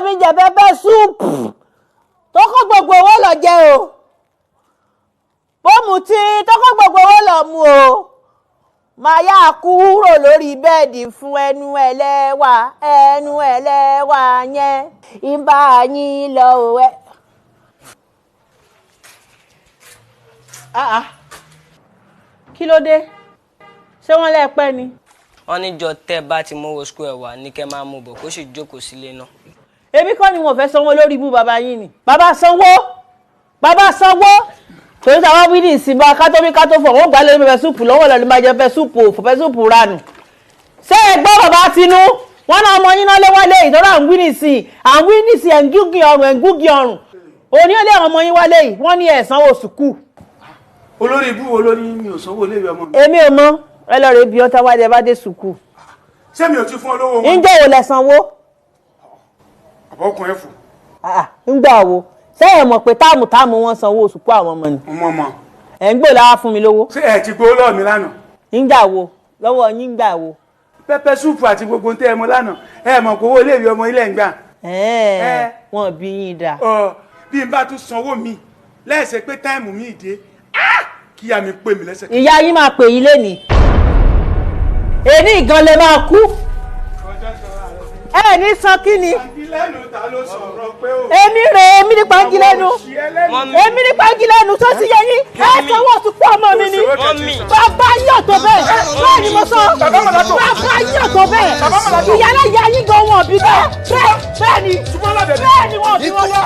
mi jẹ pẹpẹ súùpù tó kó gbogbo owó lọ jẹ o bó mutí tó kó gbogbo owó lọ mu o máa yá kúrò lórí bẹ́ẹ̀dì fún ẹnu ẹlẹ́wà yẹn ìbá yín lọ òwe. Kí ló dé ṣé wọ́n lẹ́ẹ̀pẹ́ ni. wọ́n ní jọ tẹ́ bá ti mówó skul ẹ̀ wá ní kẹ́ máa mú bọ̀ kó sì jókòó sílé náà. èmi kọ́ ni wọ́n fẹ́ sanwó lórí ibú bàbá yín ni. bàbá sanwó torí táwọn wí ní ìsinmi kátó fọ̀ wọ́n gbà lórí pẹpẹ súùpù lọ́wọ́ lọ́ọ́ ló máa jẹ pẹpẹ súùpù ranù. ṣé ẹ gbọ́ bàbá tinú wọn náà ọmọ yín náà lé wálé ìtọ́jú à ń wí nísìn ẹ̀ ń gúgi ọrùn òní ọlẹ́ ọmọ yín wálé yìí wọ́n ní ẹ̀ sanwó sùkúù. olórí ibú wo ló ní mi ò sanwó léèwé ọmọ mi. èmi ò mọ ẹ lọ rẹ bí ọtá wájú ẹ bá dé sùkúù. ṣé mi ò ti fún ọ lówó wọn. ǹjẹ́ wo lẹ sanwó. àbọ̀kùn ẹ̀fù. ńgbà wo ṣé ẹ mọ̀ pé táàmù wọn sanwó sùkúù àwọn ọmọ ni. ọmọ. ẹ̀ ń gbò láwá fún mi lówó. ṣé ẹ ti gbowó lọ́ọ̀ mi lánàá. ńgbà wo lọ́wọ́ yín gbà wo. pẹpẹ súùpù àti gbogbo ń tẹ́ ẹ mọ lánàá ẹ mọ̀ kó owó iléèwé ọmọ ilé ń gbà. wọn bí yín dà. bí n bá tún sanwó mi lẹ́sẹ̀ pé táìmù mi dé kí ìyá mi pè mí lẹ́sẹ̀. ìyá yín máa pè yín lénìí èní ìgan lè máa kú ẹ ní san kí ni. èmi ní pàǹgì lẹ́nu tó ti yẹ yín ẹ sanwó sùpọ̀ ọmọ mi ni bàbá yín ọ̀tọ̀ bẹ́ẹ̀ bẹ́ẹ̀ ni mo sọ bàbá yín ọ̀tọ̀ bẹ́ẹ̀ ìyá náà yá yín gan wọn bí bẹ́ẹ̀ ni wọ́n bí wọ́n wá.